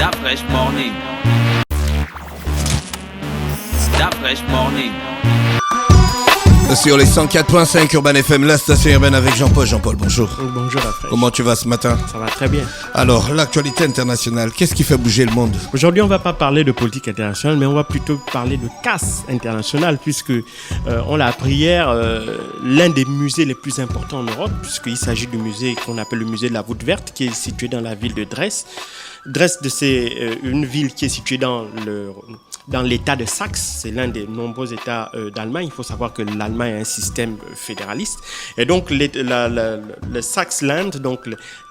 That fresh morning. That fresh morning. Sur les 104.5 Urban FM, la station urbaine avec Jean-Paul. Jean-Paul, bonjour. Bonjour la fraîche. Comment tu vas ce matin? Ça va très bien. Alors, l'actualité internationale, qu'est-ce qui fait bouger le monde? Aujourd'hui, on ne va pas parler de politique internationale, mais on va plutôt parler de casse internationale, puisque on l'a appris hier, l'un des musées les plus importants en Europe, puisqu'il s'agit du musée qu'on appelle le musée de la Voûte Verte, qui est situé dans la ville de Dresde. Dresde, c'est une ville qui est située dans l'état de Saxe. C'est l'un des nombreux états d'Allemagne. Il faut savoir que l'Allemagne a un système fédéraliste. Et donc, le Saxland, donc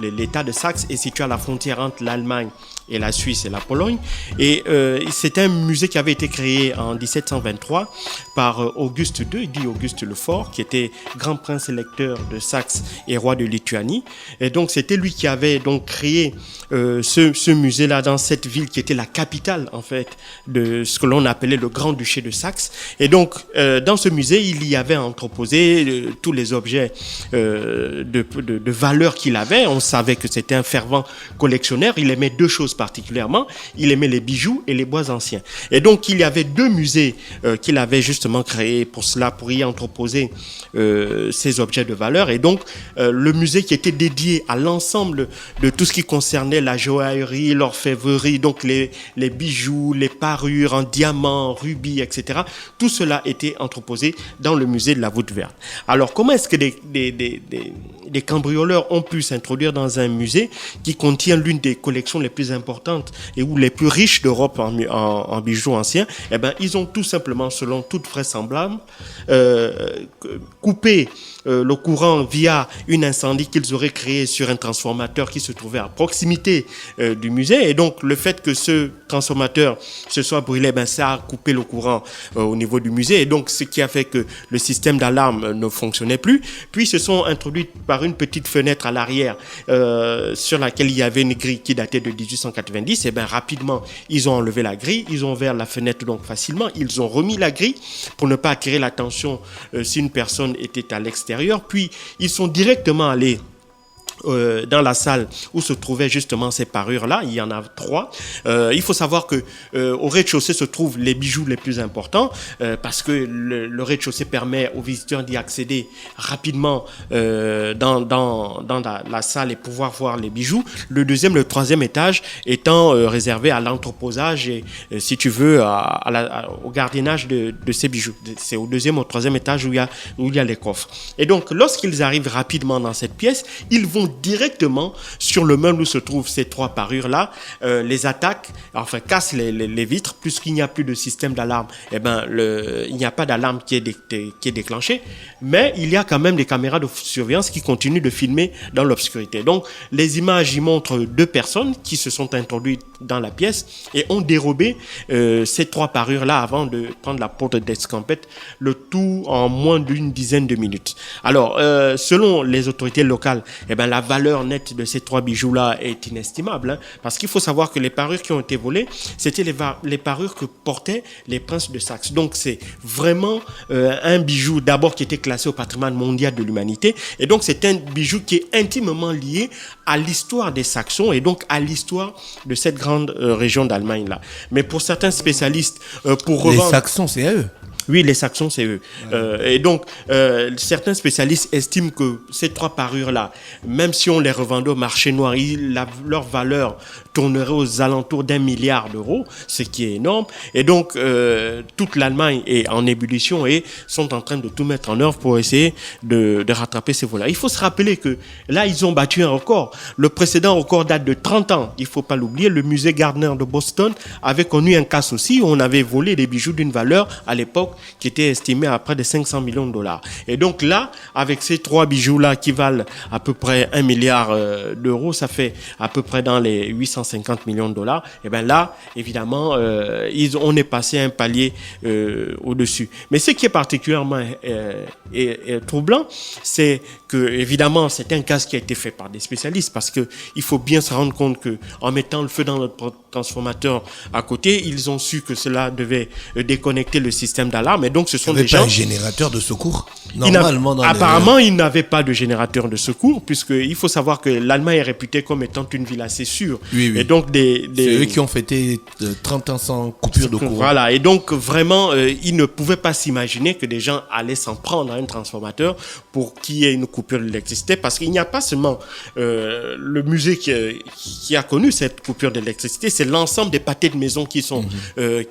l'état de Saxe, est situé à la frontière entre l'Allemagne et la Suisse et la Pologne. Et c'est un musée qui avait été créé en 1723 par Auguste II, dit Auguste le Fort, qui était grand prince électeur de Saxe et roi de Lituanie. Et donc, c'était lui qui avait donc créé ce musée-là dans cette ville qui était la capitale, en fait, de ce que l'on appelait le Grand-Duché de Saxe. Et donc, dans ce musée, il y avait entreposé tous les objets de valeur qu'il avait. On savait que c'était un fervent collectionneur. Il aimait deux choses particulièrement. Il aimait les bijoux et les bois anciens. Et donc, il y avait deux musées qu'il avait justement créés pour cela, pour y entreposer ces objets de valeur. Et donc, le musée qui était dédié à l'ensemble de tout ce qui concernait la joaillerie, l'orfèvrerie, donc les bijoux, les parures en diamants, rubis, etc. Tout cela était entreposé dans le musée de la Voûte Verte. Alors, comment est-ce que des cambrioleurs ont pu s'introduire dans un musée qui contient l'une des collections les plus importantes et ou les plus riches d'Europe en bijoux anciens? Eh bien, ils ont tout simplement, selon toute vraisemblance, coupé le courant via une incendie qu'ils auraient créé sur un transformateur qui se trouvait à proximité du musée. Et donc, le fait que ce transformateur se soit brûlé, ben, ça a coupé le courant au niveau du musée. Et donc, ce qui a fait que le système d'alarme ne fonctionnait plus. Puis, ils se sont introduits par une petite fenêtre à l'arrière sur laquelle il y avait une grille qui datait de 1890. Et bien, rapidement, ils ont enlevé la grille. Ils ont ouvert la fenêtre donc facilement. Ils ont remis la grille pour ne pas attirer l'attention si une personne était à l'extérieur. Puis, ils sont directement allés dans la salle où se trouvaient justement ces parures-là. Il y en a 3. Il faut savoir que au rez-de-chaussée se trouvent les bijoux les plus importants parce que le rez-de-chaussée permet aux visiteurs d'y accéder rapidement dans la salle et pouvoir voir les bijoux. Le deuxième, le troisième étage étant réservé à l'entreposage et si tu veux au gardiennage de ces bijoux. C'est au deuxième, au troisième étage où il y a les coffres. Et donc, lorsqu'ils arrivent rapidement dans cette pièce, ils vont directement sur le meuble où se trouvent ces 3 parures-là, les attaquent, enfin cassent les vitres, puisqu'il n'y a plus de système d'alarme. Eh ben, il n'y a pas d'alarme qui est déclenchée, mais il y a quand même des caméras de surveillance qui continuent de filmer dans l'obscurité. Donc, les images y montrent 2 personnes qui se sont introduites dans la pièce et ont dérobé ces 3 parures-là avant de prendre la porte d'escampette, le tout en moins d'une dizaine de minutes. Alors, selon les autorités locales, eh ben, la valeur nette de ces 3 bijoux-là est inestimable, hein, parce qu'il faut savoir que les parures qui ont été volées, c'était les parures que portaient les princes de Saxe. Donc, c'est vraiment un bijou d'abord qui était classé au patrimoine mondial de l'humanité. Et donc, c'est un bijou qui est intimement lié à l'histoire des Saxons et donc à l'histoire de cette grande région d'Allemagne-là. Mais pour certains spécialistes, pour revendre... Les Saxons, c'est à eux. Oui, les Saxons, c'est eux. Et donc, certains spécialistes estiment que ces 3 parures-là, même si on les revendait au marché noir, leur valeur tournerait aux alentours d'1 milliard d'euros, ce qui est énorme. Et donc, toute l'Allemagne est en ébullition et sont en train de tout mettre en œuvre pour essayer de rattraper ces voleurs. Il faut se rappeler que là, ils ont battu un record. Le précédent record date de 30 ans. Il ne faut pas l'oublier. Le musée Gardner de Boston avait connu un casse aussi où on avait volé des bijoux d'une valeur à l'époque qui était estimé à près de 500 millions de dollars. Et donc là, avec ces 3 bijoux-là qui valent à peu près 1 milliard d'euros, ça fait à peu près dans les 850 millions de dollars. Et bien là, évidemment, on est passé un palier au-dessus. Mais ce qui est particulièrement troublant, c'est que, évidemment, c'est un casse qui a été fait par des spécialistes parce qu'il faut bien se rendre compte qu'en mettant le feu dans notre transformateur à côté, ils ont su que cela devait déconnecter le système d'alarme l'alarme. Et donc, ce sont Il n'y des avait pas gens... un générateur de secours normalement dans Apparemment, il n'avait pas de générateur de secours, puisqu'il faut savoir que l'Allemagne est réputée comme étant une ville assez sûre. Oui. Et donc, C'est eux qui ont fêté 30 ans sans coupure de courant. Voilà, et donc vraiment, ils ne pouvaient pas s'imaginer que des gens allaient s'en prendre à un transformateur pour qu'il y ait une coupure d'électricité, parce qu'il n'y a pas seulement le musée qui a connu cette coupure d'électricité, c'est l'ensemble des pâtés de maison qui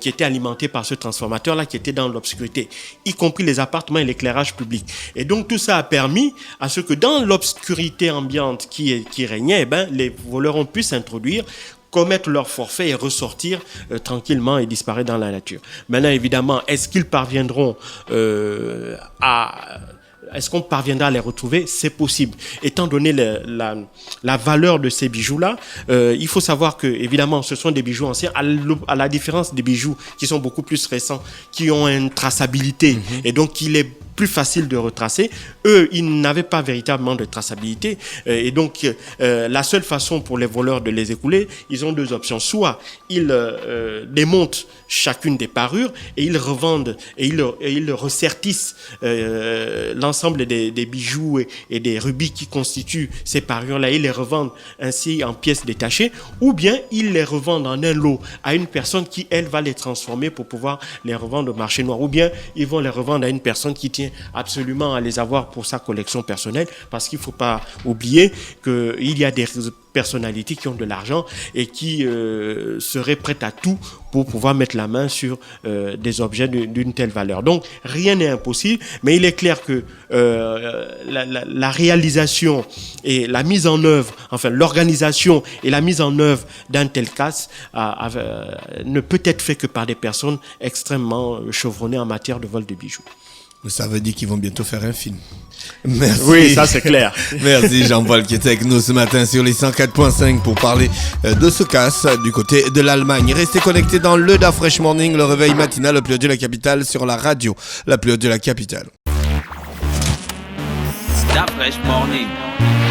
étaient alimentés par ce transformateur-là, qui étaient dans l'obscurité, y compris les appartements et l'éclairage public. Et donc tout ça a permis à ce que dans l'obscurité ambiante qui régnait, eh ben, les voleurs ont pu s'introduire, commettre leur forfait et ressortir tranquillement et disparaître dans la nature. Maintenant, évidemment, est-ce qu'ils parviendront Est-ce qu'on parviendra à les retrouver? C'est possible. Étant donné la valeur de ces bijoux-là, il faut savoir que, évidemment, ce sont des bijoux anciens, à la différence des bijoux qui sont beaucoup plus récents, qui ont une traçabilité, et donc il est plus facile de retracer. Eux, ils n'avaient pas véritablement de traçabilité. Et donc, la seule façon pour les voleurs de les écouler, ils ont deux options. Soit ils démontent chacune des parures et ils revendent et ils ressertissent l'ensemble des bijoux et des rubis qui constituent ces parures-là. Ils les revendent ainsi en pièces détachées, ou bien ils les revendent en un lot à une personne qui, elle, va les transformer pour pouvoir les revendre au marché noir. Ou bien ils vont les revendre à une personne qui tient absolument à les avoir pour sa collection personnelle, parce qu'il ne faut pas oublier qu'il y a des personnalités qui ont de l'argent et qui seraient prêtes à tout pour pouvoir mettre la main sur des objets d'une telle valeur. Donc, rien n'est impossible, mais il est clair que la réalisation et la mise en œuvre, enfin l'organisation et la mise en œuvre d'un tel casse ne peut être fait que par des personnes extrêmement chevronnées en matière de vol de bijoux. Ça veut dire qu'ils vont bientôt faire un film. Merci. Oui, ça c'est clair. Merci Jean-Paul qui était avec nous ce matin sur les 104.5 pour parler de ce casse du côté de l'Allemagne. Restez connectés dans le Da Fresh Morning, le réveil matinal, le plus haut de la capitale, sur la radio, la plus haute de la capitale. Da Fresh Morning.